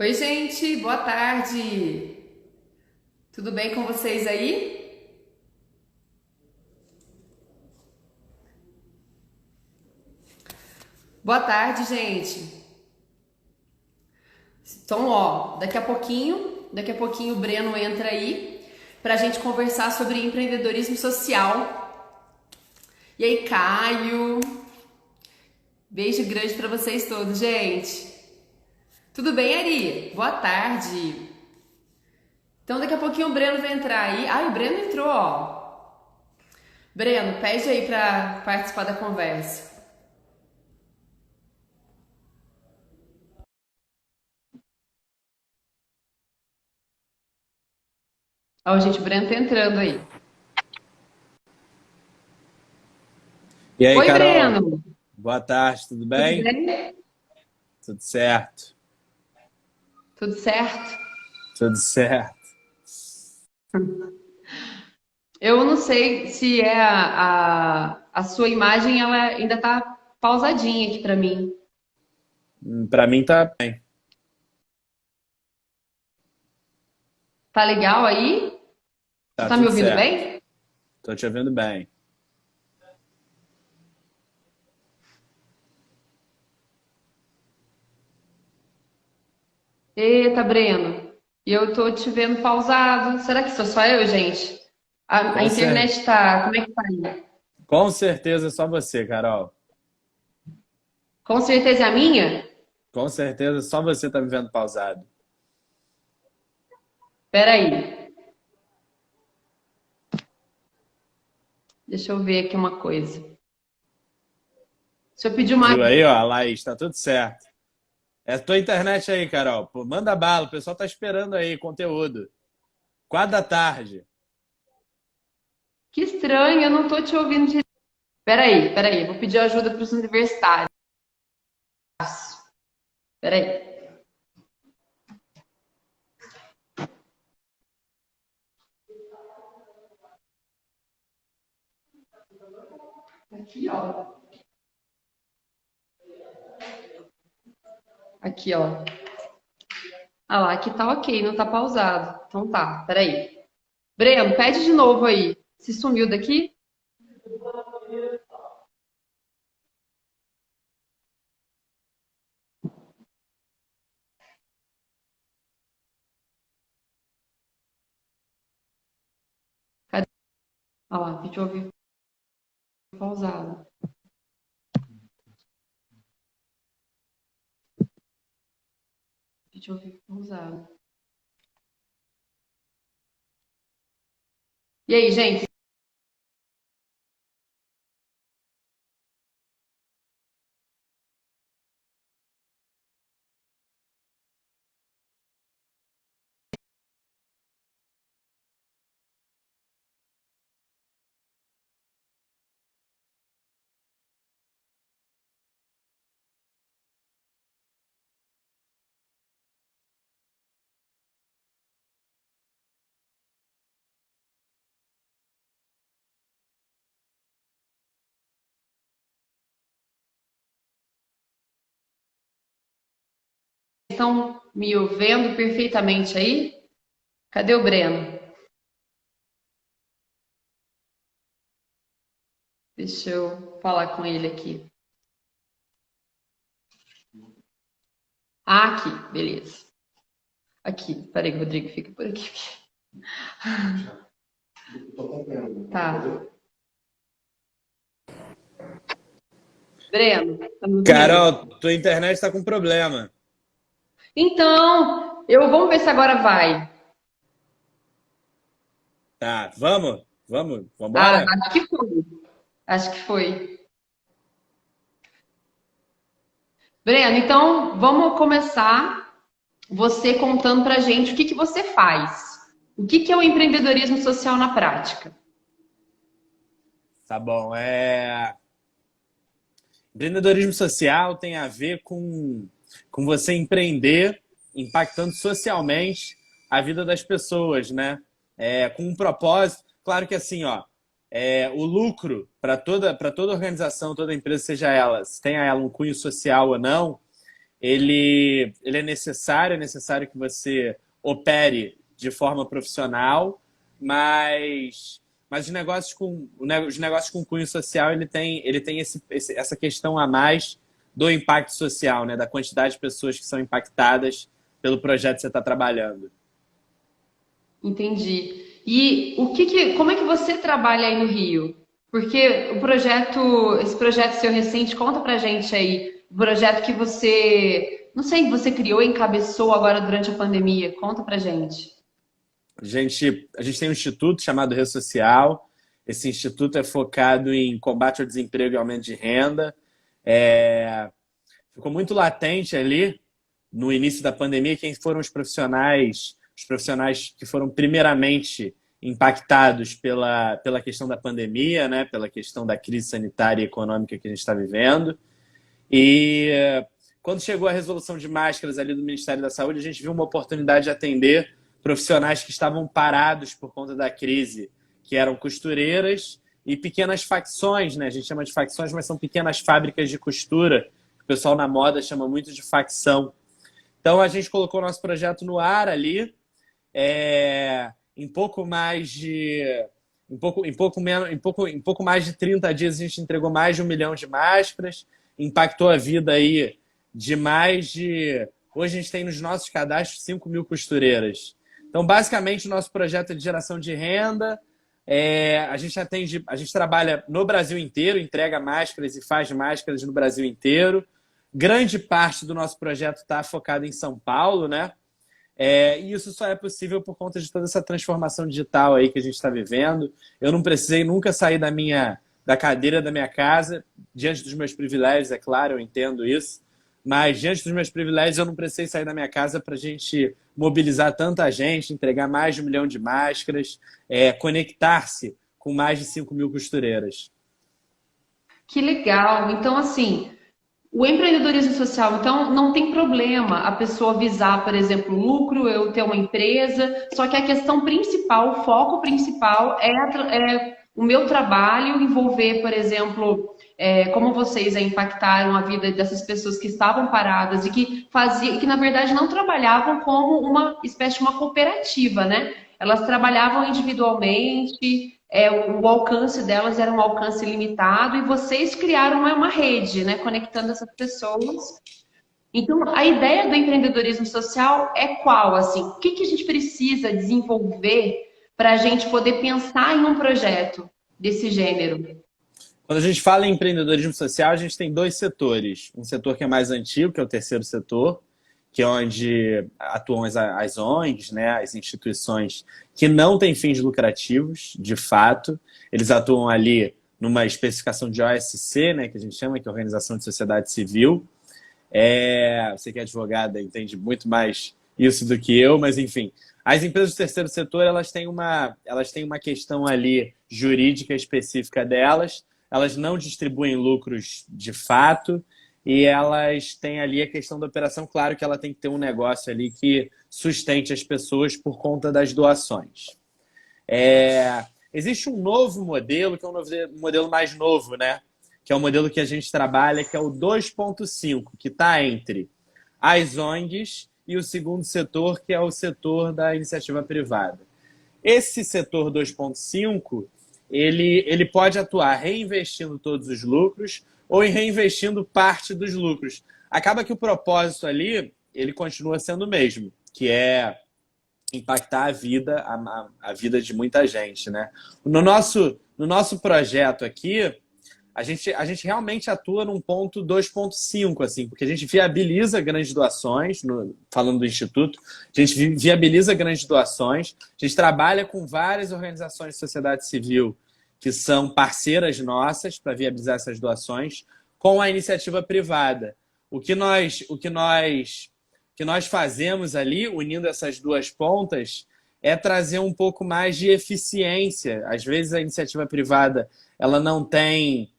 Oi, gente, boa tarde. Tudo bem com vocês aí? Boa tarde, gente. Então, ó, daqui a pouquinho o Breno entra aí pra gente conversar sobre empreendedorismo social. E aí, Caio, beijo grande pra vocês todos, gente. Tudo bem, Ari? Boa tarde. Então, daqui a pouquinho o Breno vai entrar aí. Ah, o Breno entrou, ó. Breno, pede aí pra participar da conversa. Ó, gente, o Breno tá entrando aí. E aí, Oi, Carol? Breno. Boa tarde, tudo Tudo bem? bem? Tudo certo, Tudo certo? tudo certo. Eu não sei se é a sua imagem, ela ainda tá pausadinha aqui pra mim. Pra mim tá bem, Tá legal aí? Você tá tá me tudo ouvindo certo. bem? Tô te ouvindo bem. Eita, Breno. E eu tô te vendo pausado. Será que sou só eu, gente? A Com, cer internet tá. Como é que tá aí? Com certeza é só você, Carol. Com certeza é a minha? Com certeza só você tá me vendo pausado. Peraí. Deixa eu ver aqui uma coisa. Se eu pedir uma. Viu aí, ó, Laís, tá tudo certo. É a tua internet aí, Carol. Pô, manda bala, o pessoal tá esperando aí conteúdo. 4 da tarde. Que estranho, eu não tô te ouvindo direito. Peraí. Vou pedir ajuda pros universitários. Peraí. Aqui, ó. Aqui, ó. Ah lá, aqui tá ok, não tá pausado. Então tá, peraí. Breno, pede de novo aí. Se sumiu daqui? Cadê? Ah lá, pediu ouvir pausado. Pediu ouvir pausado. E aí, gente? Estão me ouvindo perfeitamente aí? Cadê o Breno? Deixa eu falar com ele aqui. Ah, aqui, beleza. Aqui, peraí, Rodrigo, fica por aqui. Tá. Breno, tá me ouvindo? Carol, tua internet tá com problema. Então, vamos ver se agora vai. Tá, vamos, Ah, vambora? acho que foi. Acho que foi. Breno, então vamos começar você contando pra gente o que que você faz. O que que é o empreendedorismo social na prática? Tá bom, empreendedorismo social tem a ver com você empreender, impactando socialmente a vida das pessoas, né? Com um propósito. Claro que assim, ó, o lucro para toda organização, toda empresa, seja ela, se tenha ela um cunho social ou não, ele é necessário que você opere de forma profissional, mas os negócios com cunho social, ele tem essa questão a mais do impacto social, né? Da quantidade de pessoas que são impactadas pelo projeto que você está trabalhando. Entendi. E como é que você trabalha aí no Rio? Porque esse projeto seu recente, conta pra gente aí, o projeto que você, não sei, você criou, encabeçou agora durante a pandemia. Conta pra gente. A gente tem um instituto chamado Ressocial. Esse instituto é focado em combate ao desemprego e aumento de renda. Ficou muito latente ali no início da pandemia quem foram os profissionais que foram primeiramente impactados pela questão da pandemia, né? Pela questão da crise sanitária e econômica que a gente está vivendo. E quando chegou a resolução de máscaras ali do Ministério da Saúde, a gente viu uma oportunidade de atender profissionais que estavam parados por conta da crise, que eram costureiras e pequenas facções, né? A gente chama de facções, mas são pequenas fábricas de costura, que o pessoal na moda chama muito de facção. Então a gente colocou nosso projeto no ar ali, em pouco mais de 30 dias a gente entregou mais de 1 milhão de máscaras, impactou a vida aí de hoje a gente tem nos nossos cadastros 5 mil costureiras. Então, basicamente, o nosso projeto é de geração de renda. A gente trabalha no Brasil inteiro, entrega máscaras e faz máscaras no Brasil inteiro. Grande parte do nosso projeto está focado em São Paulo, né? E isso só é possível por conta de toda essa transformação digital aí que a gente está vivendo. Eu não precisei nunca sair da cadeira da minha casa, diante dos meus privilégios, é claro, eu entendo isso, mas diante dos meus privilégios eu não precisei sair da minha casa para a gente mobilizar tanta gente, entregar mais de 1 milhão de máscaras, conectar-se com mais de 5 mil costureiras. Que legal! Então, assim, o empreendedorismo social, então, não tem problema a pessoa visar, por exemplo, lucro, eu ter uma empresa, só que a questão principal, o foco principal é o meu trabalho envolver, por exemplo, como vocês impactaram a vida dessas pessoas que estavam paradas e que na verdade não trabalhavam como uma espécie de uma cooperativa, né? Elas trabalhavam individualmente, o alcance delas era um alcance limitado e vocês criaram uma rede, né, conectando essas pessoas. Então, a ideia do empreendedorismo social é qual? Assim, o que a gente precisa desenvolver para a gente poder pensar em um projeto desse gênero? Quando a gente fala em empreendedorismo social, a gente tem 2 setores. Um setor que é mais antigo, que é o terceiro setor, que é onde atuam as ONGs, né, as instituições que não têm fins lucrativos, de fato. Eles atuam ali numa especificação de OSC, né, que a gente chama, que é Organização de Sociedade Civil. Você que é advogada entende muito mais isso do que eu, mas enfim. As empresas do terceiro setor, elas têm uma questão ali jurídica específica delas, elas não distribuem lucros de fato, e elas têm ali a questão da operação. Claro que ela tem que ter um negócio ali que sustente as pessoas por conta das doações. Existe um novo modelo, que é um modelo mais novo, né? Que é o modelo que a gente trabalha, que é o 2.5, que está entre as ONGs e o segundo setor, que é o setor da iniciativa privada. Esse setor 2.5, ele pode atuar reinvestindo todos os lucros ou em reinvestindo parte dos lucros. Acaba que o propósito ali, ele continua sendo o mesmo, que é impactar a vida de muita gente, né? No nosso projeto aqui, a gente realmente atua num ponto 2.5, assim, porque a gente viabiliza grandes doações, falando do Instituto, a gente viabiliza grandes doações, a gente trabalha com várias organizações de sociedade civil que são parceiras nossas para viabilizar essas doações, com a iniciativa privada. O que nós fazemos ali, unindo essas duas pontas, é trazer um pouco mais de eficiência. Às vezes a iniciativa privada ela não tem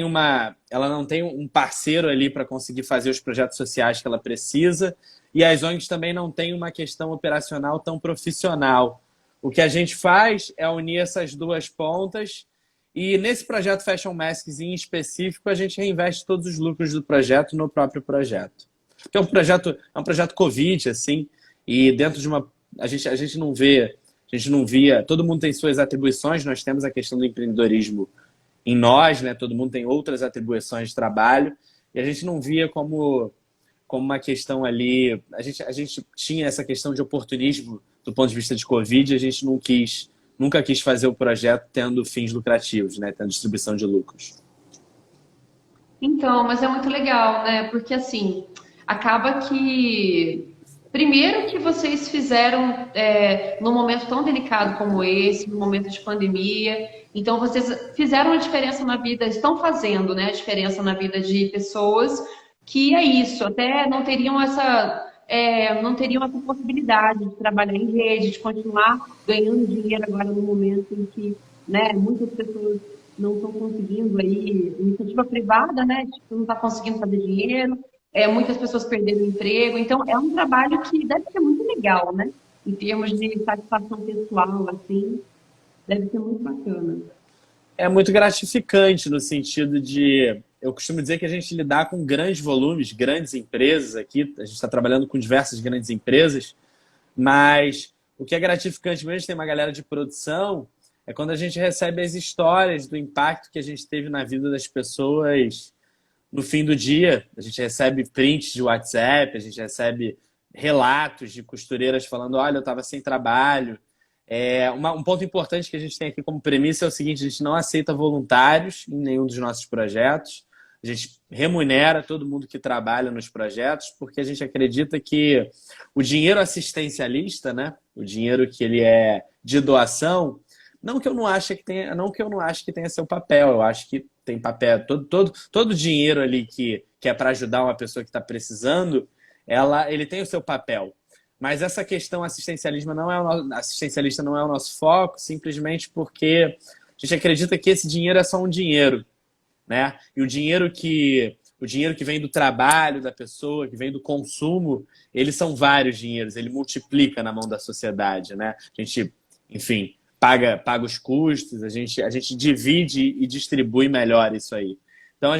um parceiro ali para conseguir fazer os projetos sociais que ela precisa, e as ONGs também não têm uma questão operacional tão profissional. O que a gente faz é unir essas duas pontas, e nesse projeto Fashion Masks em específico, a gente reinveste todos os lucros do projeto no próprio projeto. Porque é um projeto Covid, assim, e dentro de uma... A gente não vê, a gente não via... Todo mundo tem suas atribuições, nós temos a questão do empreendedorismo em nós, né? Todo mundo tem outras atribuições de trabalho, e a gente não via como uma questão ali... A gente tinha essa questão de oportunismo do ponto de vista de Covid, e a gente nunca quis fazer o projeto tendo fins lucrativos, né? Tendo distribuição de lucros. Então, mas é muito legal, né? Porque assim, acaba que primeiro que vocês fizeram num momento tão delicado como esse, no momento de pandemia, então vocês fizeram a diferença na vida, estão fazendo, né, a diferença na vida de pessoas que é isso, até não teriam essa possibilidade de trabalhar em rede, de continuar ganhando dinheiro agora no momento em que, né, muitas pessoas não estão conseguindo aí, iniciativa privada, né, tipo, não está conseguindo fazer dinheiro, muitas pessoas perderam o emprego, então é um trabalho que deve ser muito legal, né, em termos de satisfação pessoal, assim, deve ser muito bacana. É muito gratificante no sentido de... Eu costumo dizer que a gente lidar com grandes volumes, grandes empresas aqui, a gente está trabalhando com diversas grandes empresas, mas o que é gratificante mesmo, tem uma galera de produção, é quando a gente recebe as histórias do impacto que a gente teve na vida das pessoas no fim do dia. A gente recebe prints de WhatsApp, a gente recebe relatos de costureiras falando, olha, eu estava sem trabalho. Um ponto importante que a gente tem aqui como premissa é o seguinte: a gente não aceita voluntários em nenhum dos nossos projetos. A gente remunera todo mundo que trabalha nos projetos, porque a gente acredita que o dinheiro assistencialista, né, o dinheiro que ele é de doação, não que eu não ache que tenha seu papel, eu acho que tem papel. Todo dinheiro ali que é para ajudar uma pessoa que está precisando, ele tem o seu papel. Mas essa questão assistencialista não é o nosso foco, simplesmente porque a gente acredita que esse dinheiro é só um dinheiro, né? E o dinheiro que vem do trabalho da pessoa, que vem do consumo, eles são vários dinheiros, ele multiplica na mão da sociedade, né? A gente, enfim, paga os custos, a gente divide e distribui melhor isso aí. Então,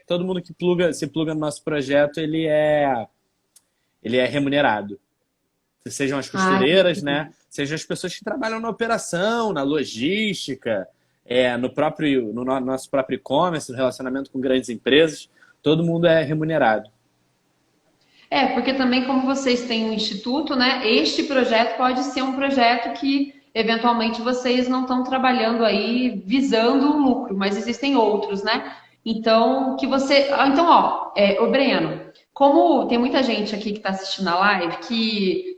todo mundo que se pluga no nosso projeto, ele é remunerado. Sejam as costureiras, né? Sejam as pessoas que trabalham na operação, na logística, no nosso próprio e-commerce, no relacionamento com grandes empresas. Todo mundo é remunerado. Porque também como vocês têm um instituto, né? Este projeto pode ser um projeto que eventualmente vocês não estão trabalhando aí visando o lucro, mas existem outros, né? Então, ô Breno, como tem muita gente aqui que está assistindo a live que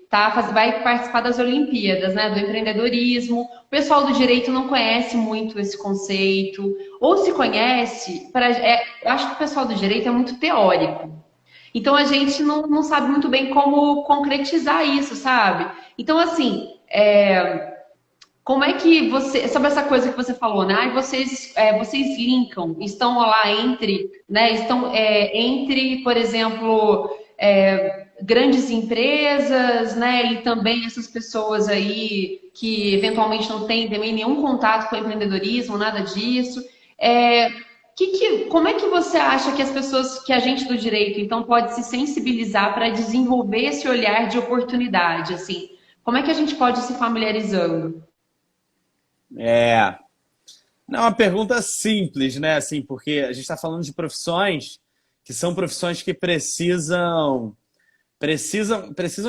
vai participar das Olimpíadas, né, do empreendedorismo, o pessoal do direito não conhece muito esse conceito, ou se conhece, eu acho que o pessoal do direito é muito teórico. Então a gente não sabe muito bem como concretizar isso, sabe? Então, assim, como é que sobre essa coisa que você falou, né? Vocês linkam, estão lá entre, né? Estão entre, por exemplo, grandes empresas, né? E também essas pessoas aí que eventualmente não têm também nenhum contato com o empreendedorismo, nada disso. Como é que você acha que que a gente do direito, então, pode se sensibilizar para desenvolver esse olhar de oportunidade, assim? Como é que a gente pode ir se familiarizando? Não é uma pergunta simples, né? Assim, porque a gente está falando de profissões que são profissões que precisam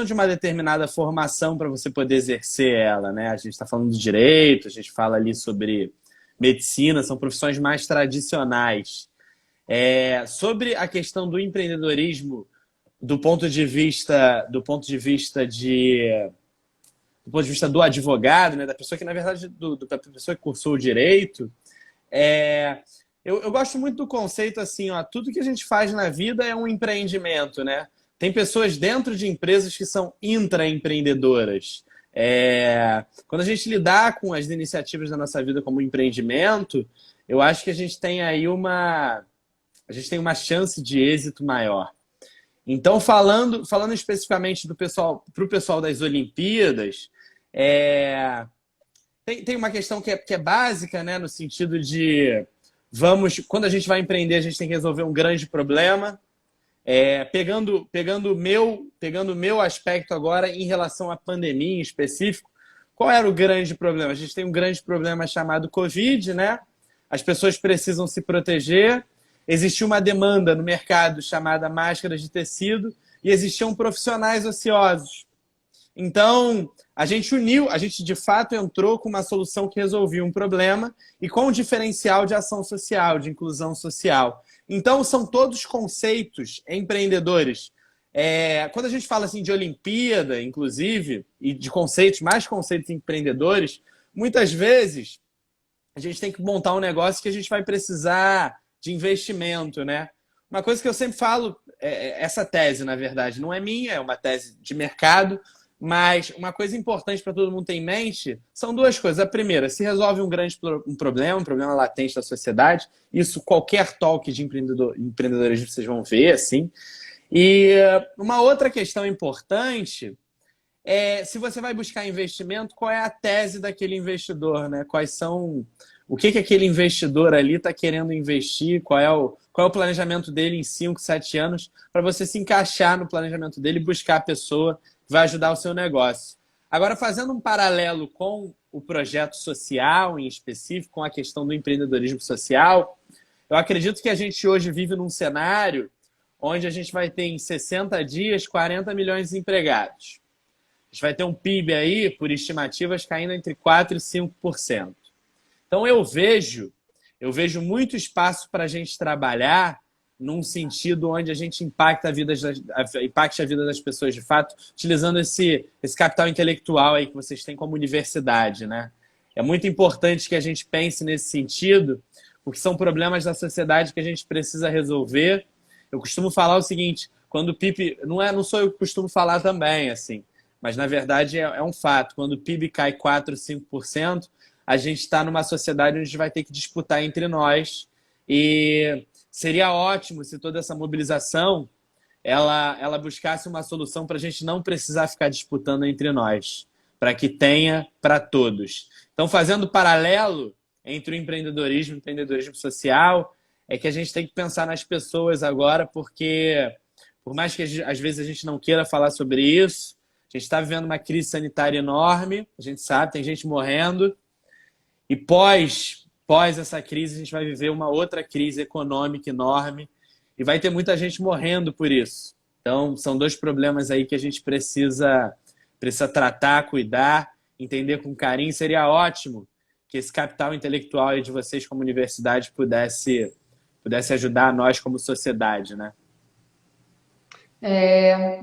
de uma determinada formação para você poder exercer ela, né? A gente está falando de direito, a gente fala ali sobre medicina, são profissões mais tradicionais. Sobre a questão do empreendedorismo, do ponto de vista do advogado, né, da pessoa que, na verdade, da pessoa que cursou o direito, eu gosto muito do conceito assim, ó, tudo que a gente faz na vida é um empreendimento, né? Tem pessoas dentro de empresas que são intraempreendedoras. Quando a gente lidar com as iniciativas da nossa vida como empreendimento, eu acho que a gente tem aí uma chance de êxito maior. Então, falando especificamente para o pessoal das Olimpíadas, tem uma questão que é básica, né, no sentido de quando a gente vai empreender, a gente tem que resolver um grande problema. Pegando o meu aspecto agora em relação à pandemia em específico, qual era o grande problema? A gente tem um grande problema chamado Covid, né? As pessoas precisam se proteger. Existia uma demanda no mercado chamada máscaras de tecido e existiam profissionais ociosos. Então, a gente de fato entrou com uma solução que resolvia um problema e com um diferencial de ação social, de inclusão social. Então, são todos conceitos empreendedores. Quando a gente fala assim de Olimpíada, inclusive, e de conceitos, mais conceitos empreendedores, muitas vezes a gente tem que montar um negócio que a gente vai precisar de investimento, né? Uma coisa que eu sempre falo, essa tese, na verdade, não é minha, é uma tese de mercado, mas uma coisa importante para todo mundo ter em mente são duas coisas. A primeira, se resolve um problema latente da sociedade. Isso, qualquer talk de empreendedorismo vocês vão ver, assim. E uma outra questão importante é se você vai buscar investimento, qual é a tese daquele investidor, né? O que aquele investidor ali está querendo investir, qual é o planejamento dele em 5, 7 anos, para você se encaixar no planejamento dele e buscar a pessoa vai ajudar o seu negócio. Agora, fazendo um paralelo com o projeto social em específico, com a questão do empreendedorismo social, eu acredito que a gente hoje vive num cenário onde a gente vai ter em 60 dias 40 milhões de desempregados. A gente vai ter um PIB aí, por estimativas, caindo entre 4% e 5%. Então eu vejo muito espaço para a gente trabalhar num sentido onde a gente impacte a vida das pessoas de fato, utilizando esse capital intelectual aí que vocês têm como universidade, né? É muito importante que a gente pense nesse sentido, porque são problemas da sociedade que a gente precisa resolver. Eu costumo falar o seguinte, quando o PIB... Não sou eu que costumo falar também, assim, mas na verdade é um fato. Quando o PIB cai 4%, 5%, a gente está numa sociedade onde a gente vai ter que disputar entre nós e seria ótimo se toda essa mobilização ela buscasse uma solução para a gente não precisar ficar disputando entre nós, para que tenha para todos. Então, fazendo paralelo entre o empreendedorismo e o empreendedorismo social, é que a gente tem que pensar nas pessoas agora, porque por mais que às vezes a gente não queira falar sobre isso, a gente está vivendo uma crise sanitária enorme, a gente sabe, tem gente morrendo, e pós essa crise, a gente vai viver uma outra crise econômica enorme e vai ter muita gente morrendo por isso. Então, são dois problemas aí que a gente precisa tratar, cuidar, entender com carinho. Seria ótimo que esse capital intelectual aí de vocês como universidade pudesse ajudar nós como sociedade, né?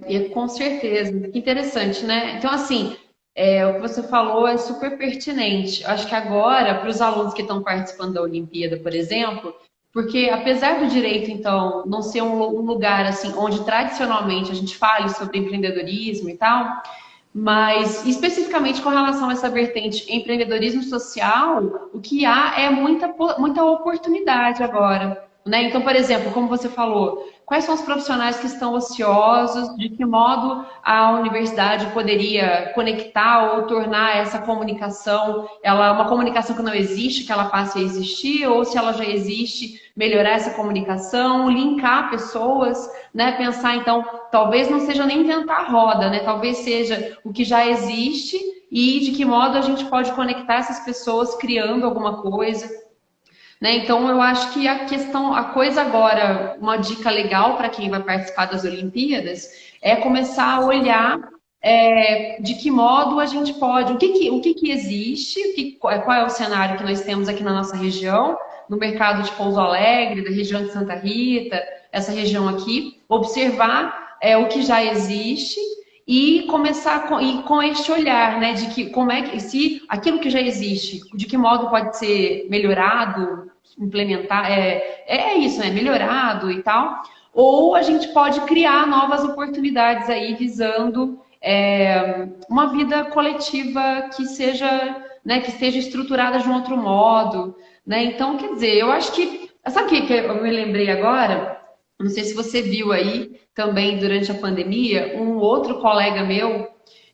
E com certeza. Que interessante, né? Então, assim, o que você falou é super pertinente. Acho que agora, para os alunos que estão participando da Olimpíada, por exemplo, porque apesar do direito, então, não ser um lugar assim onde tradicionalmente a gente fale sobre empreendedorismo e tal, mas especificamente com relação a essa vertente empreendedorismo social, o que há é muita oportunidade agora, né? Então, por exemplo, como você falou, quais são os profissionais que estão ociosos, de que modo a universidade poderia conectar ou tornar essa comunicação, uma comunicação que não existe, que ela passe a existir, ou se ela já existe, melhorar essa comunicação, linkar pessoas, né? Pensar, então, talvez não seja nem inventar a roda, né? Talvez seja o que já existe e de que modo a gente pode conectar essas pessoas criando alguma coisa. Né? Então, eu acho que a coisa agora, uma dica legal para quem vai participar das Olimpíadas, é começar a olhar de que modo a gente pode, o que existe, qual é o cenário que nós temos aqui na nossa região, no mercado de Pouso Alegre, da região de Santa Rita, essa região aqui, observar o que já existe e começar com este olhar, né, de que se aquilo que já existe, de que modo pode ser melhorado, implementar, isso, né, melhorado e tal, ou a gente pode criar novas oportunidades aí visando uma vida coletiva que seja, né, que esteja estruturada de um outro modo, né? Então, quer dizer, eu acho que, sabe o que eu me lembrei agora? Não sei se você viu aí também durante a pandemia, um outro colega meu,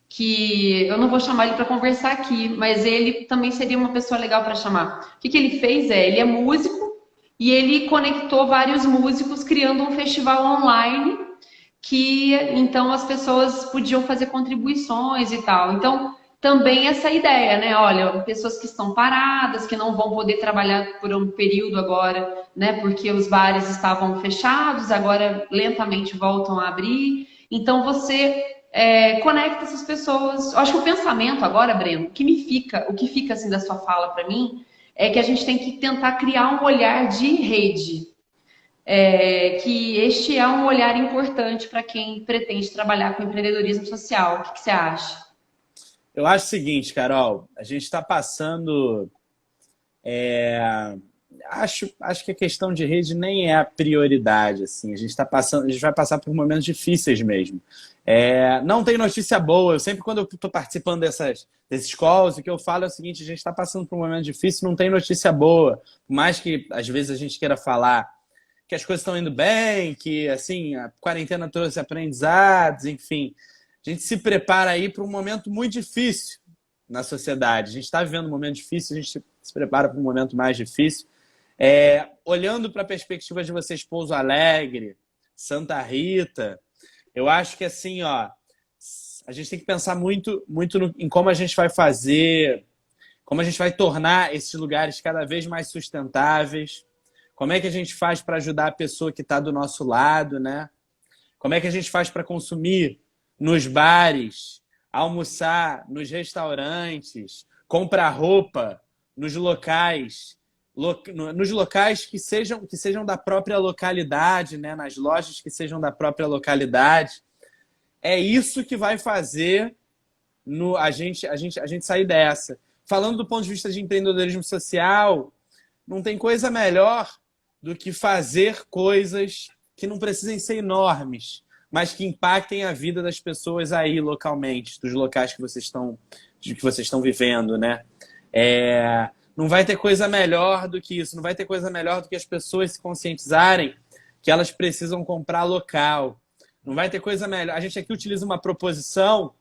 que eu não vou chamar ele para conversar aqui, mas ele também seria uma pessoa legal para chamar. O que ele fez ele é músico e ele conectou vários músicos criando um festival online que então as pessoas podiam fazer contribuições e tal. Então, também essa ideia, né? Olha, pessoas que estão paradas, que não vão poder trabalhar por um período agora, né? Porque os bares estavam fechados, agora lentamente voltam a abrir. Então você conecta essas pessoas. Eu acho que o pensamento agora, Breno, o que fica assim da sua fala para mim, é que a gente tem que tentar criar um olhar de rede. Que este é um olhar importante para quem pretende trabalhar com empreendedorismo social. O que você acha? Eu acho o seguinte, Carol, a gente está passando. Acho que a questão de rede nem é a prioridade. Assim. A gente vai passar por momentos difíceis mesmo. Não tem notícia boa. Eu sempre, quando eu estou participando desses calls, o que eu falo é o seguinte: a gente está passando por um momento difícil, não tem notícia boa. Por mais que às vezes a gente queira falar que as coisas estão indo bem, que assim, a quarentena trouxe aprendizados, enfim. A gente se prepara aí para um momento muito difícil na sociedade. A gente está vivendo um momento difícil, a gente se prepara para um momento mais difícil. Olhando para a perspectiva de vocês, Pouso Alegre, Santa Rita, eu acho que assim, ó, a gente tem que pensar muito, muito em como a gente vai fazer, como a gente vai tornar esses lugares cada vez mais sustentáveis, como é que a gente faz para ajudar a pessoa que está do nosso lado, né? Como é que a gente faz para consumir nos bares, almoçar nos restaurantes, comprar roupa nos locais que sejam da própria localidade, né? Nas lojas que sejam da própria localidade. É isso que vai fazer a gente sair dessa. Falando do ponto de vista de empreendedorismo social, não tem coisa melhor do que fazer coisas que não precisem ser enormes, mas que impactem a vida das pessoas aí localmente, dos locais que vocês estão vivendo, né? Não vai ter coisa melhor do que isso, não vai ter coisa melhor do que as pessoas se conscientizarem que elas precisam comprar local. Não vai ter coisa melhor. A gente aqui utiliza uma proposição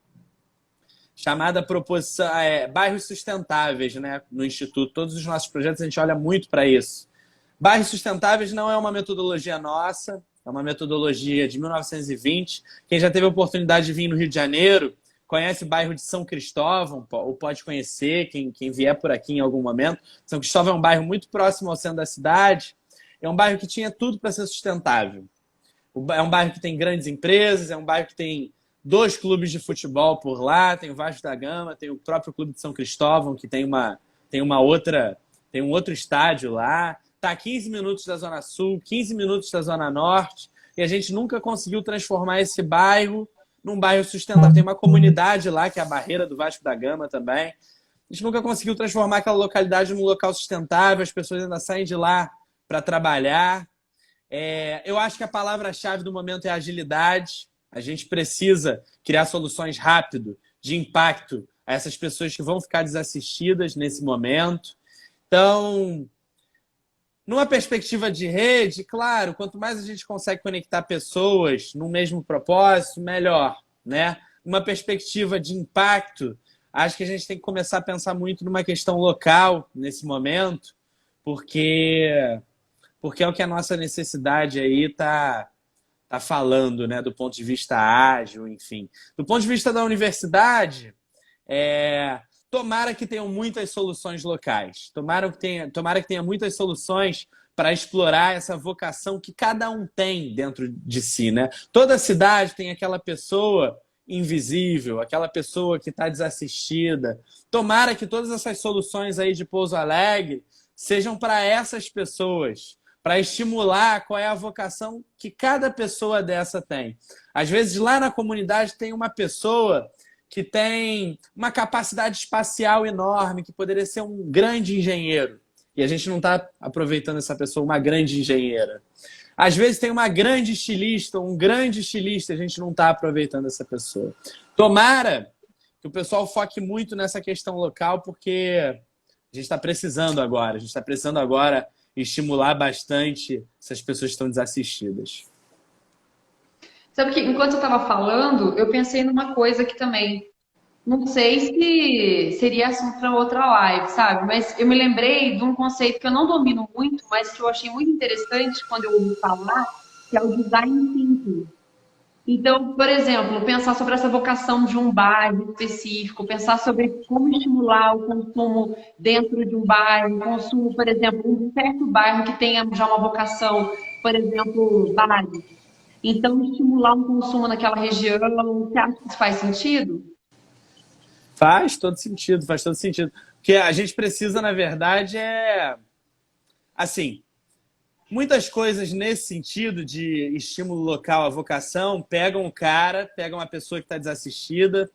chamada proposição bairros sustentáveis, né? No Instituto. Todos os nossos projetos a gente olha muito para isso. Bairros sustentáveis não é uma metodologia nossa, é uma metodologia de 1920. Quem já teve a oportunidade de vir no Rio de Janeiro conhece o bairro de São Cristóvão, ou pode conhecer, quem vier por aqui em algum momento. São Cristóvão é um bairro muito próximo ao centro da cidade. É um bairro que tinha tudo para ser sustentável. É um bairro que tem grandes empresas, é um bairro que tem 2 clubes de futebol por lá, tem o Vasco da Gama, tem o próprio Clube de São Cristóvão, que tem um outro estádio lá. Está a 15 minutos da Zona Sul, 15 minutos da Zona Norte, e a gente nunca conseguiu transformar esse bairro num bairro sustentável. Tem uma comunidade lá, que é a Barreira do Vasco da Gama também. A gente nunca conseguiu transformar aquela localidade num local sustentável, as pessoas ainda saem de lá para trabalhar. Eu acho que a palavra-chave do momento é agilidade. A gente precisa criar soluções rápido, de impacto, a essas pessoas que vão ficar desassistidas nesse momento. Então, numa perspectiva de rede, claro, quanto mais a gente consegue conectar pessoas no mesmo propósito, melhor, né? Uma perspectiva de impacto, acho que a gente tem que começar a pensar muito numa questão local nesse momento, porque é o que a nossa necessidade aí tá falando, né? Do ponto de vista ágil, enfim. Do ponto de vista da universidade, tomara que tenham muitas soluções locais. Tomara que tenha muitas soluções para explorar essa vocação que cada um tem dentro de si, né? Toda cidade tem aquela pessoa invisível, aquela pessoa que está desassistida. Tomara que todas essas soluções aí de Pouso Alegre sejam para essas pessoas, para estimular qual é a vocação que cada pessoa dessa tem. Às vezes, lá na comunidade tem uma pessoa que tem uma capacidade espacial enorme, que poderia ser um grande engenheiro. E a gente não está aproveitando essa pessoa, uma grande engenheira. Às vezes tem uma grande estilista, um grande estilista, a gente não está aproveitando essa pessoa. Tomara que o pessoal foque muito nessa questão local, porque a gente está precisando agora. A gente está precisando agora estimular bastante essas pessoas que estão desassistidas. Sabe que enquanto eu estava falando, eu pensei numa coisa aqui também. Não sei se seria assunto para outra live, sabe? Mas eu me lembrei de um conceito que eu não domino muito, mas que eu achei muito interessante quando eu ouvi falar, que é o design thinking. Então, por exemplo, pensar sobre essa vocação de um bairro específico, pensar sobre como estimular o consumo dentro de um bairro, consumo, por exemplo, um certo bairro que tenha já uma vocação, por exemplo, bares. Então, estimular um consumo naquela região, você acha que isso faz sentido? Faz todo sentido, faz todo sentido. O que a gente precisa, na verdade, é assim, muitas coisas nesse sentido de estímulo local à vocação pegam o cara, pegam uma pessoa que está desassistida,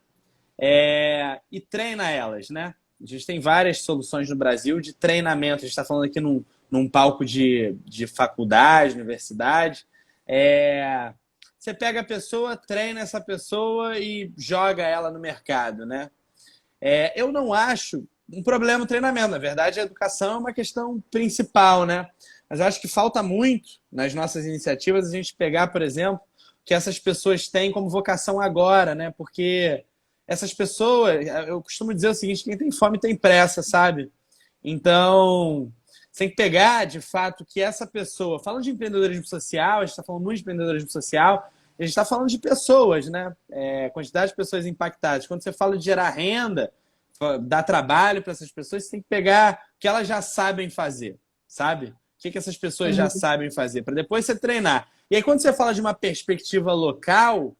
e treina elas, né? A gente tem várias soluções no Brasil de treinamento. A gente está falando aqui num palco de faculdade, universidade. Você pega a pessoa, treina essa pessoa e joga ela no mercado, né? Eu não acho um problema o treinamento. Na verdade, a educação é uma questão principal, né? Mas eu acho que falta muito nas nossas iniciativas a gente pegar, por exemplo, que essas pessoas têm como vocação agora, né? Porque essas pessoas, eu costumo dizer o seguinte, quem tem fome tem pressa, sabe? Então, você tem que pegar, de fato, que essa pessoa... Falando de empreendedorismo social, a gente está falando muito de empreendedorismo social, a gente está falando de pessoas, né? Quantidade de pessoas impactadas. Quando você fala de gerar renda, dar trabalho para essas pessoas, você tem que pegar o que elas já sabem fazer, sabe? O que essas pessoas já sabem fazer, para depois você treinar. E aí, quando você fala de uma perspectiva local,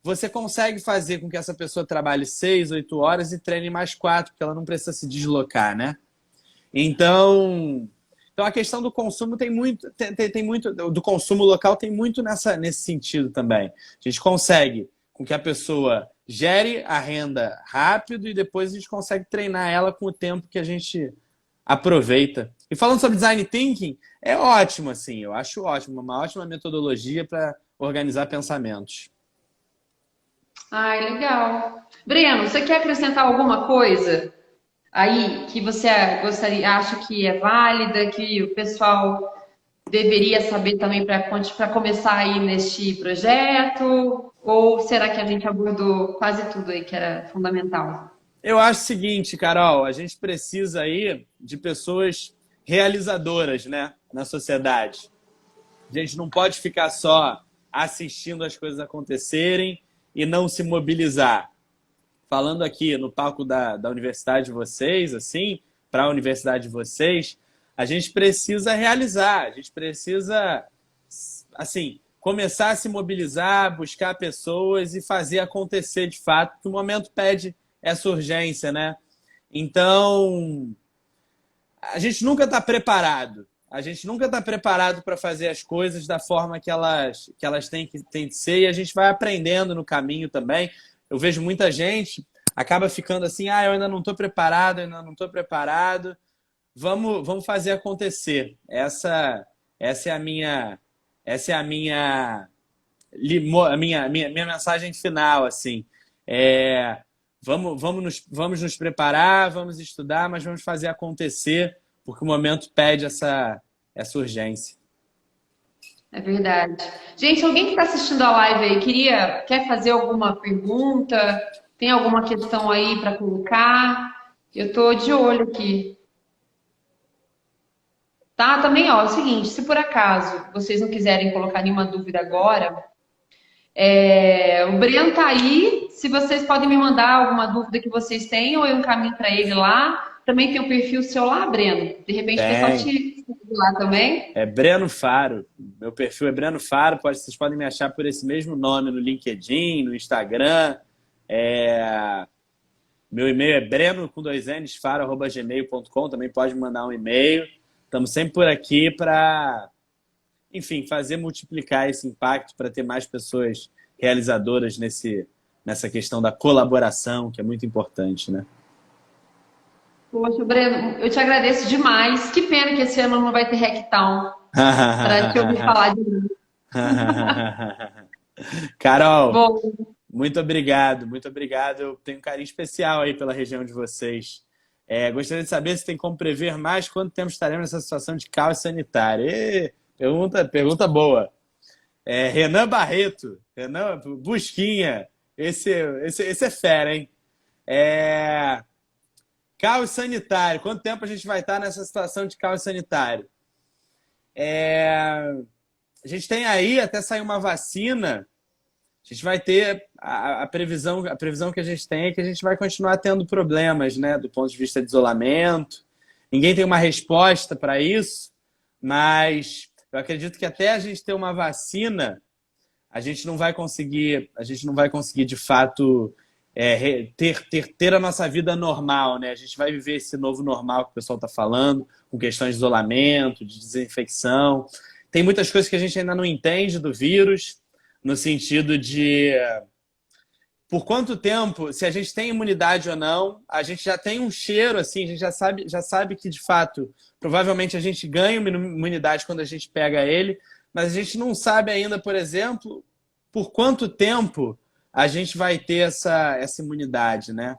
você consegue fazer com que essa pessoa trabalhe 6, 8 horas e treine mais 4, porque ela não precisa se deslocar, né? Então a questão do consumo tem muito, do consumo local tem muito nesse sentido também. A gente consegue com que a pessoa gere a renda rápido e depois a gente consegue treinar ela com o tempo que a gente aproveita. E falando sobre design thinking, é ótimo, assim, eu acho ótimo, uma ótima metodologia para organizar pensamentos. Ai, legal. Breno, você quer acrescentar alguma coisa aí que você gostaria, acha que é válida, que o pessoal deveria saber também para começar aí neste projeto? Ou será que a gente abordou quase tudo aí que era fundamental? Eu acho o seguinte, Carol, a gente precisa aí de pessoas realizadoras, né, na sociedade. A gente não pode ficar só assistindo as coisas acontecerem e não se mobilizar. Falando aqui no palco da universidade de vocês, assim, para a universidade de vocês, a gente precisa realizar, a gente precisa, assim, começar a se mobilizar, buscar pessoas e fazer acontecer de fato, que o momento pede essa urgência, né? Então, a gente nunca está preparado. A gente nunca está preparado para fazer as coisas da forma que elas têm de ser e a gente vai aprendendo no caminho também. Eu vejo muita gente acaba ficando assim, eu ainda não estou preparado, ainda não estou preparado. Vamos fazer acontecer. Essa é a minha minha mensagem final, assim. Vamos nos preparar, vamos estudar, mas vamos fazer acontecer, porque o momento pede essa urgência. É verdade. Gente, alguém que está assistindo a live aí, quer fazer alguma pergunta? Tem alguma questão aí para colocar? Eu estou de olho aqui. Tá? Também, ó, é o seguinte, se por acaso vocês não quiserem colocar nenhuma dúvida agora, o Breno tá aí. Se vocês podem me mandar alguma dúvida que vocês tenham, eu encaminho para ele lá. Também tem o perfil seu lá, Breno. De repente o pessoal Tem. te segue lá também. É Breno Faro. Meu perfil é Breno Faro. Vocês podem me achar por esse mesmo nome no LinkedIn, no Instagram. Meu e-mail é breno com dois n's, faro@gmail.com. Também pode me mandar um e-mail. Estamos sempre por aqui para, enfim, fazer multiplicar esse impacto para ter mais pessoas realizadoras nessa questão da colaboração, que é muito importante, né? Poxa, Breno, eu te agradeço demais. Que pena que esse ano não vai ter Hacktown para te ouvir falar de mim. Carol, Bom, muito obrigado, muito obrigado. Eu tenho um carinho especial aí pela região de vocês. Gostaria de saber se tem como prever mais quanto tempo estaremos nessa situação de caos sanitário. Pergunta boa. Renan Barreto, Renan Busquinha, esse é fera, hein? Caos sanitário. Quanto tempo a gente vai estar nessa situação de caos sanitário? A gente tem aí, até sair uma vacina, a gente vai ter a previsão que a gente tem é que a gente vai continuar tendo problemas, né, do ponto de vista de isolamento. Ninguém tem uma resposta para isso, mas eu acredito que até a gente ter uma vacina, a gente não vai conseguir de fato ter a nossa vida normal, né? A gente vai viver esse novo normal que o pessoal está falando, com questões de isolamento, de desinfecção. Tem muitas coisas que a gente ainda não entende do vírus, no sentido de por quanto tempo, se a gente tem imunidade ou não. A gente já tem um cheiro, assim, a gente já sabe que, de fato, provavelmente a gente ganha uma imunidade quando a gente pega ele, mas a gente não sabe ainda, por exemplo, por quanto tempo a gente vai ter essa imunidade, né?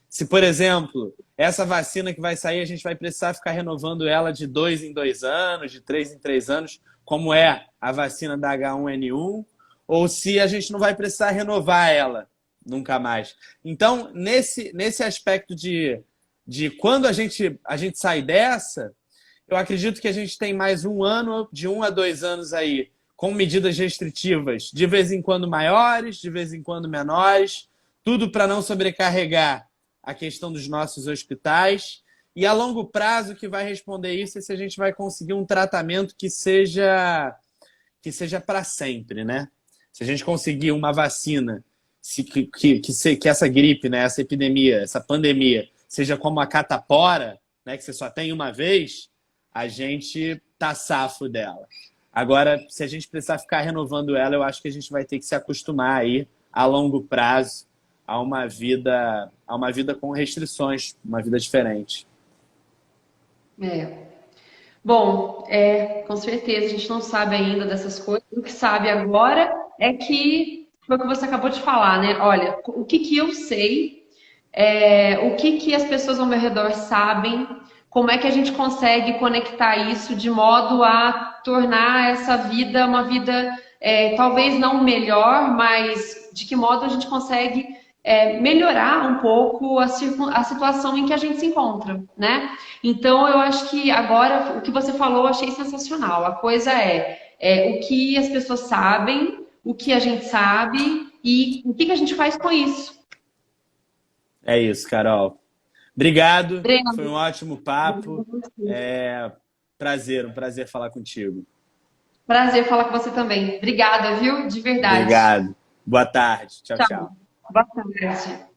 Se, por exemplo, essa vacina que vai sair, a gente vai precisar ficar renovando ela de 2 em 2 anos, de 3 em 3 anos, como é a vacina da H1N1, ou se a gente não vai precisar renovar ela nunca mais. Então, nesse aspecto de quando a gente sai dessa, eu acredito que a gente tem mais um ano, de 1 a 2 anos aí, com medidas restritivas, de vez em quando maiores, de vez em quando menores, tudo para não sobrecarregar a questão dos nossos hospitais. E a longo prazo, que vai responder isso é se a gente vai conseguir um tratamento que seja para sempre, né? Se a gente conseguir uma vacina, que essa gripe, né, essa epidemia, essa pandemia, seja como a catapora, né, que você só tem uma vez, a gente tá safo dela. Agora, se a gente precisar ficar renovando ela, eu acho que a gente vai ter que se acostumar aí, a longo prazo, a uma vida com restrições, uma vida diferente. Bom, com certeza a gente não sabe ainda dessas coisas. O que sabe agora é que foi o que você acabou de falar, né? Olha, o que que eu sei, o que que as pessoas ao meu redor sabem, como é que a gente consegue conectar isso de modo a tornar essa vida uma vida, talvez não melhor, mas de que modo a gente consegue melhorar um pouco a situação em que a gente se encontra, né? Então, eu acho que agora o que você falou eu achei sensacional. A coisa o que as pessoas sabem, o que a gente sabe e o que que a gente faz com isso. É isso, Carol. Obrigado, foi Breno, um ótimo papo. Um prazer falar contigo. prazer falar com você também. Obrigada, viu? De verdade. Obrigado. Boa tarde. Tchau, Tchau. tchau. Boa tarde.